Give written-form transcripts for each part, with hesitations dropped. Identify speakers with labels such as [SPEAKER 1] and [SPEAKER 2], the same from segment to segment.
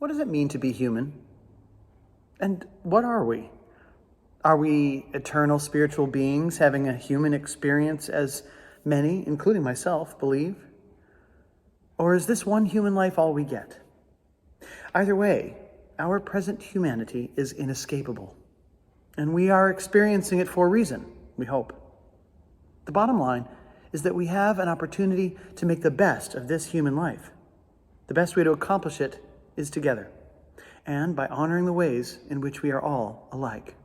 [SPEAKER 1] What does it mean to be human? And what are we? Are we eternal spiritual beings having a human experience as many, including myself, believe? Or is this one human life all we get? Either way, our present humanity is inescapable, and we are experiencing it for a reason, we hope. The bottom line is that we have an opportunity to make the best of this human life. The best way to accomplish it is together, and by honoring the ways in which we are all alike.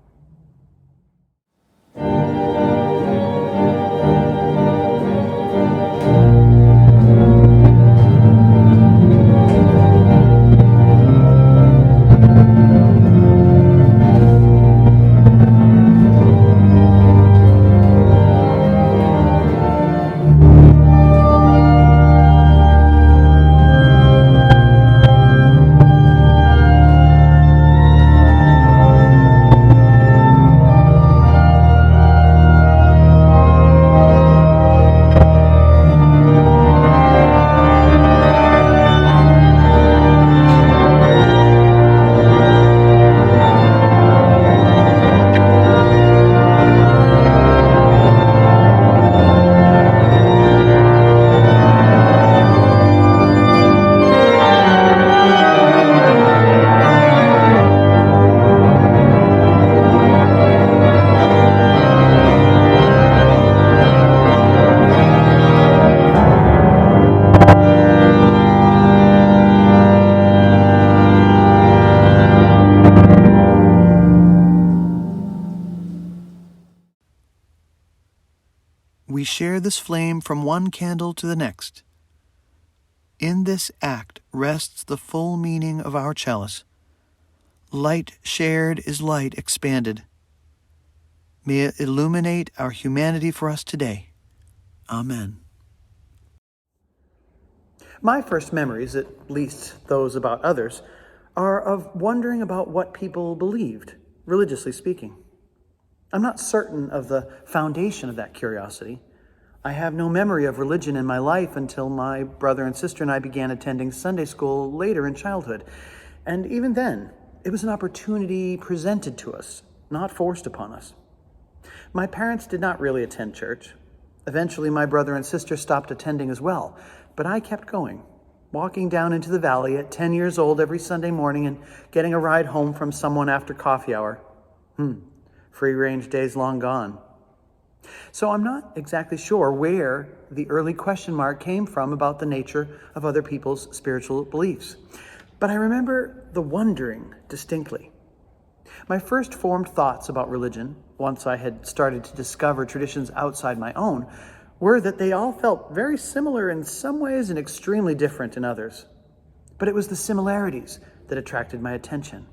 [SPEAKER 1] We share this flame from one candle to the next. In this act rests the full meaning of our chalice. Light shared is light expanded. May it illuminate our humanity for us today. Amen. My first memories, at least those about others, are of wondering about what people believed, religiously speaking. I'm not certain of the foundation of that curiosity. I have no memory of religion in my life until my brother and sister and I began attending Sunday school later in childhood. And even then, it was an opportunity presented to us, not forced upon us. My parents did not really attend church. Eventually, my brother and sister stopped attending as well, but I kept going, walking down into the valley at 10 years old every Sunday morning and getting a ride home from someone after coffee hour. Free-range days long gone. So I'm not exactly sure where the early question mark came from about the nature of other people's spiritual beliefs, but I remember the wondering distinctly. My first formed thoughts about religion, once I had started to discover traditions outside my own, were that they all felt very similar in some ways and extremely different in others. But it was the similarities that attracted my attention.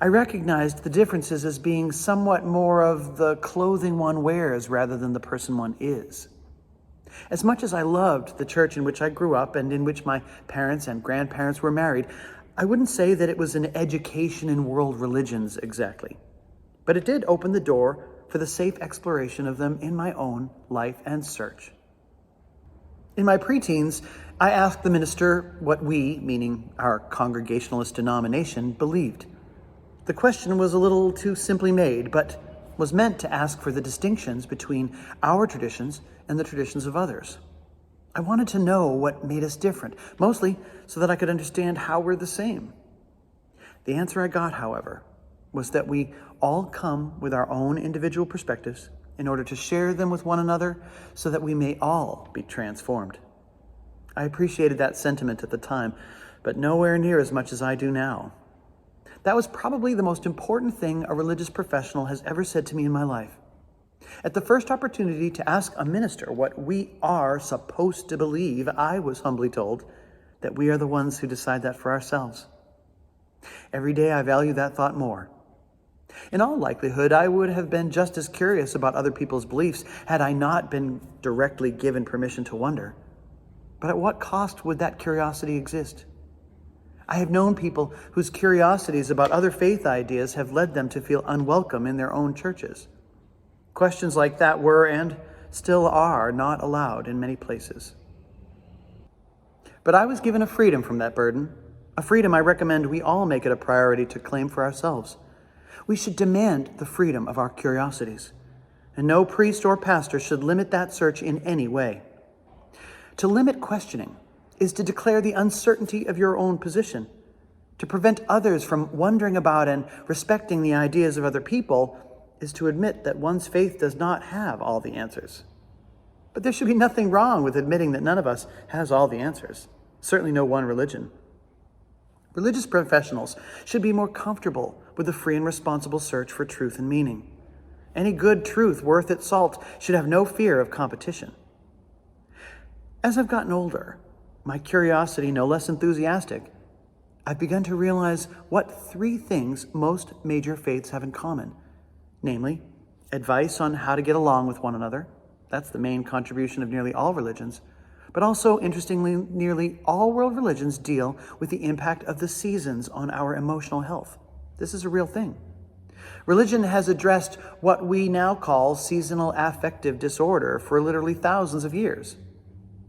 [SPEAKER 1] I recognized the differences as being somewhat more of the clothing one wears rather than the person one is. As much as I loved the church in which I grew up and in which my parents and grandparents were married, I wouldn't say that it was an education in world religions exactly. But it did open the door for the safe exploration of them in my own life and search. In my preteens, I asked the minister what we, meaning our Congregationalist denomination, believed. The question was a little too simply made, but was meant to ask for the distinctions between our traditions and the traditions of others. I wanted to know what made us different, mostly so that I could understand how we're the same. The answer I got, however, was that we all come with our own individual perspectives in order to share them with one another so that we may all be transformed. I appreciated that sentiment at the time, but nowhere near as much as I do now. That was probably the most important thing a religious professional has ever said to me in my life. At the first opportunity to ask a minister what we are supposed to believe, I was humbly told that we are the ones who decide that for ourselves. Every day I value that thought more. In all likelihood, I would have been just as curious about other people's beliefs had I not been directly given permission to wonder. But at what cost would that curiosity exist? I have known people whose curiosities about other faith ideas have led them to feel unwelcome in their own churches. Questions like that were and still are not allowed in many places. But I was given a freedom from that burden, a freedom I recommend we all make it a priority to claim for ourselves. We should demand the freedom of our curiosities, and no priest or pastor should limit that search in any way. To limit questioning is to declare the uncertainty of your own position. To prevent others from wondering about and respecting the ideas of other people is to admit that one's faith does not have all the answers. But there should be nothing wrong with admitting that none of us has all the answers, certainly no one religion. Religious professionals should be more comfortable with the free and responsible search for truth and meaning. Any good truth worth its salt should have no fear of competition. As I've gotten older, my curiosity no less enthusiastic, I've begun to realize what three things most major faiths have in common. Namely, advice on how to get along with one another. That's the main contribution of nearly all religions. But also, interestingly, nearly all world religions deal with the impact of the seasons on our emotional health. This is a real thing. Religion has addressed what we now call seasonal affective disorder for literally thousands of years.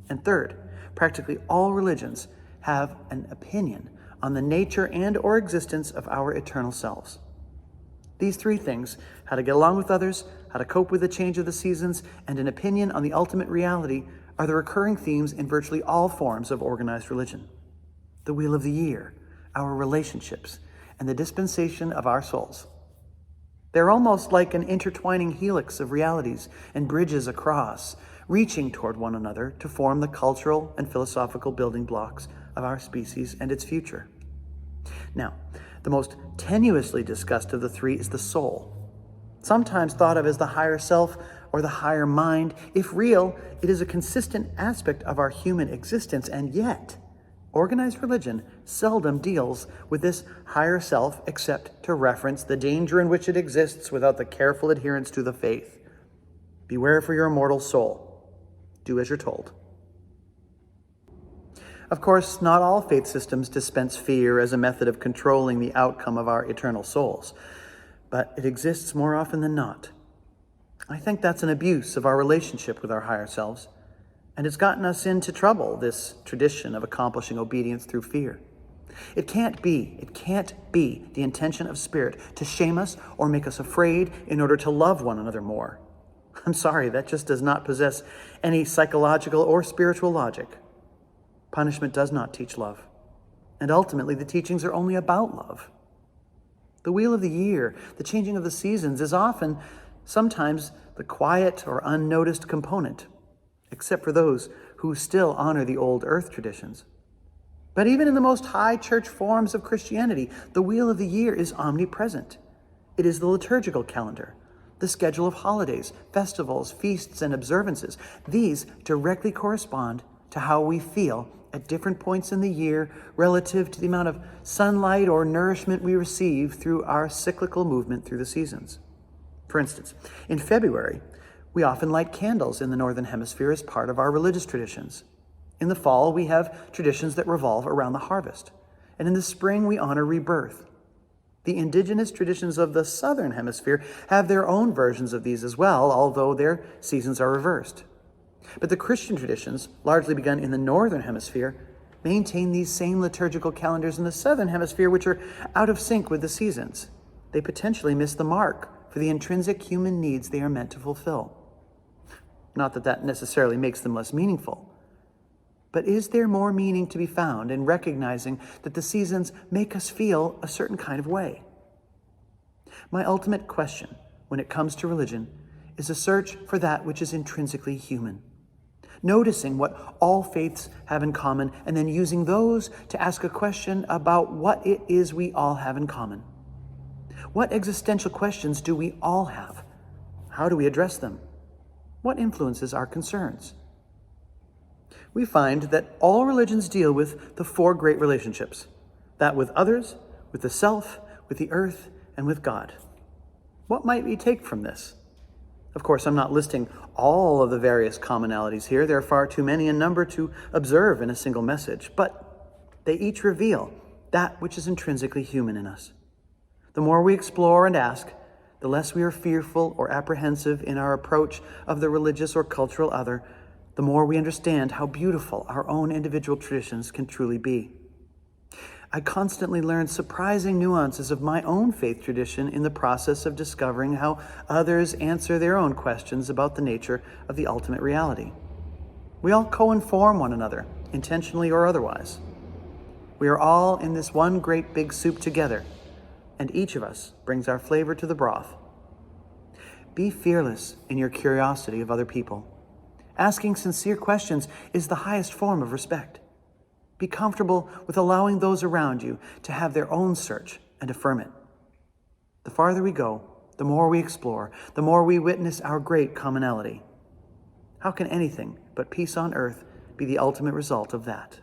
[SPEAKER 1] And third, practically all religions have an opinion on the nature and or existence of our eternal selves. These three things, how to get along with others, how to cope with the change of the seasons, and an opinion on the ultimate reality, are the recurring themes in virtually all forms of organized religion. The wheel of the year, our relationships, and the dispensation of our souls. They're almost like an intertwining helix of realities and bridges across, reaching toward one another to form the cultural and philosophical building blocks of our species and its future. Now, the most tenuously discussed of the three is the soul, sometimes thought of as the higher self or the higher mind. If real, it is a consistent aspect of our human existence, and yet organized religion seldom deals with this higher self except to reference the danger in which it exists without the careful adherence to the faith. Beware for your immortal soul. Do as you're told. Of course, not all faith systems dispense fear as a method of controlling the outcome of our eternal souls, but it exists more often than not. I think that's an abuse of our relationship with our higher selves, and it's gotten us into trouble, this tradition of accomplishing obedience through fear. It can't be the intention of Spirit to shame us or make us afraid in order to love one another more. I'm sorry, that just does not possess any psychological or spiritual logic. Punishment does not teach love, and ultimately the teachings are only about love. The wheel of the year, the changing of the seasons, is sometimes the quiet or unnoticed component, except for those who still honor the old earth traditions. But even in the most high church forms of Christianity, the wheel of the year is omnipresent. It is the liturgical calendar, the schedule of holidays, festivals, feasts, and observances. These directly correspond to how we feel at different points in the year relative to the amount of sunlight or nourishment we receive through our cyclical movement through the seasons. For instance, in February, we often light candles in the Northern Hemisphere as part of our religious traditions. In the fall, we have traditions that revolve around the harvest. And in the spring, we honor rebirth. The indigenous traditions of the Southern Hemisphere have their own versions of these as well, although their seasons are reversed. But the Christian traditions, largely begun in the Northern Hemisphere, maintain these same liturgical calendars in the Southern Hemisphere, which are out of sync with the seasons. They potentially miss the mark for the intrinsic human needs they are meant to fulfill. Not that that necessarily makes them less meaningful, but is there more meaning to be found in recognizing that the seasons make us feel a certain kind of way? My ultimate question when it comes to religion is a search for that which is intrinsically human. Noticing what all faiths have in common, and then using those to ask a question about what it is we all have in common. What existential questions do we all have? How do we address them? What influences our concerns? We find that all religions deal with the four great relationships, that with others, with the self, with the earth, and with God. What might we take from this? Of course, I'm not listing all of the various commonalities here. There are far too many in number to observe in a single message, but they each reveal that which is intrinsically human in us. The more we explore and ask, the less we are fearful or apprehensive in our approach of the religious or cultural other, the more we understand how beautiful our own individual traditions can truly be. I constantly learn surprising nuances of my own faith tradition in the process of discovering how others answer their own questions about the nature of the ultimate reality. We all co-inform one another, intentionally or otherwise. We are all in this one great big soup together, and each of us brings our flavor to the broth. Be fearless in your curiosity of other people. Asking sincere questions is the highest form of respect. Be comfortable with allowing those around you to have their own search and affirm it. The farther we go, the more we explore, the more we witness our great commonality. How can anything but peace on earth be the ultimate result of that?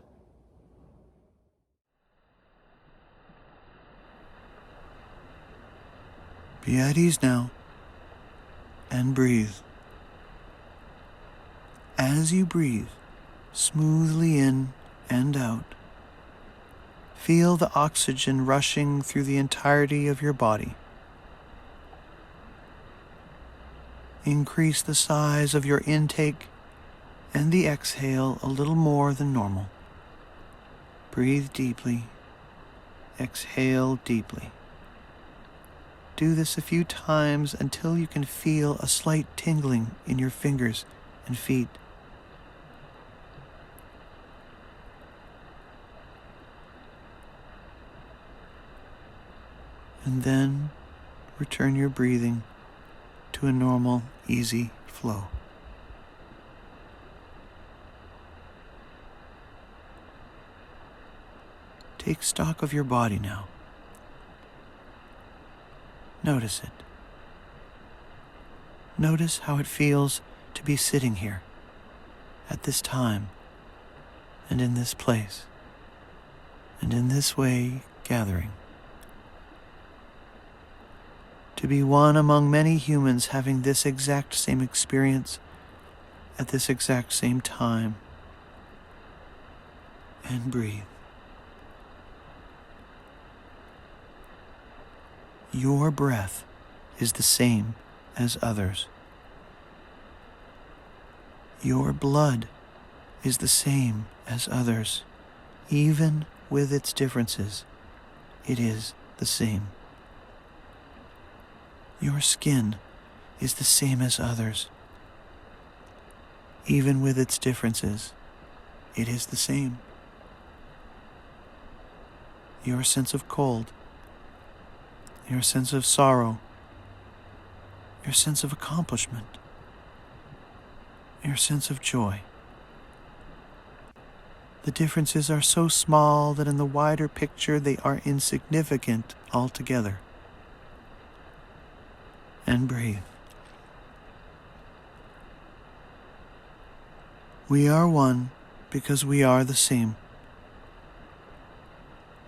[SPEAKER 2] Be at ease now and breathe. As you breathe smoothly in and out, feel the oxygen rushing through the entirety of your body. Increase the size of your intake and the exhale a little more than normal. Breathe deeply. Exhale deeply. Do this a few times until you can feel a slight tingling in your fingers and feet. And then return your breathing to a normal, easy flow. Take stock of your body now. Notice it. Notice how it feels to be sitting here at this time and in this place and in this way gathering. To be one among many humans having this exact same experience at this exact same time. And breathe. Your breath is the same as others. Your blood is the same as others. Even with its differences, it is the same. Your skin is the same as others. Even with its differences, it is the same. Your sense of cold, your sense of sorrow, your sense of accomplishment, your sense of joy. The differences are so small that in the wider picture they are insignificant altogether. And breathe. We are one because we are the same.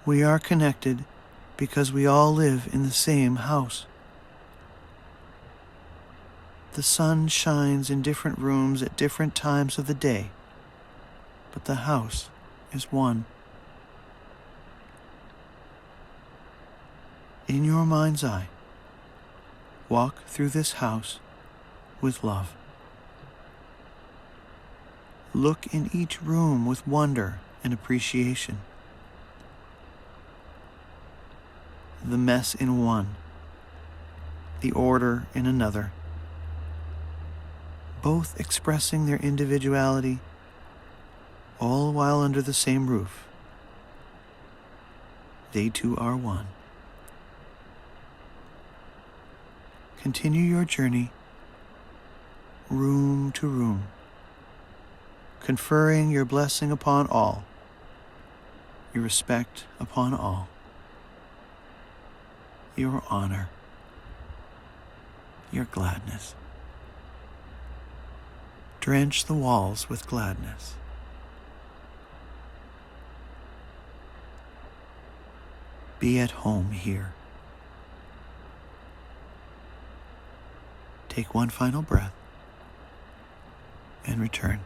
[SPEAKER 2] We are connected because we all live in the same house. The sun shines in different rooms at different times of the day, but the house is one. In your mind's eye, walk through this house with love. Look in each room with wonder and appreciation. The mess in one, the order in another, both expressing their individuality, all while under the same roof. They too are one. Continue your journey, room to room, conferring your blessing upon all, your respect upon all, your honor, your gladness. Drench the walls with gladness. Be at home here. Take one final breath and return.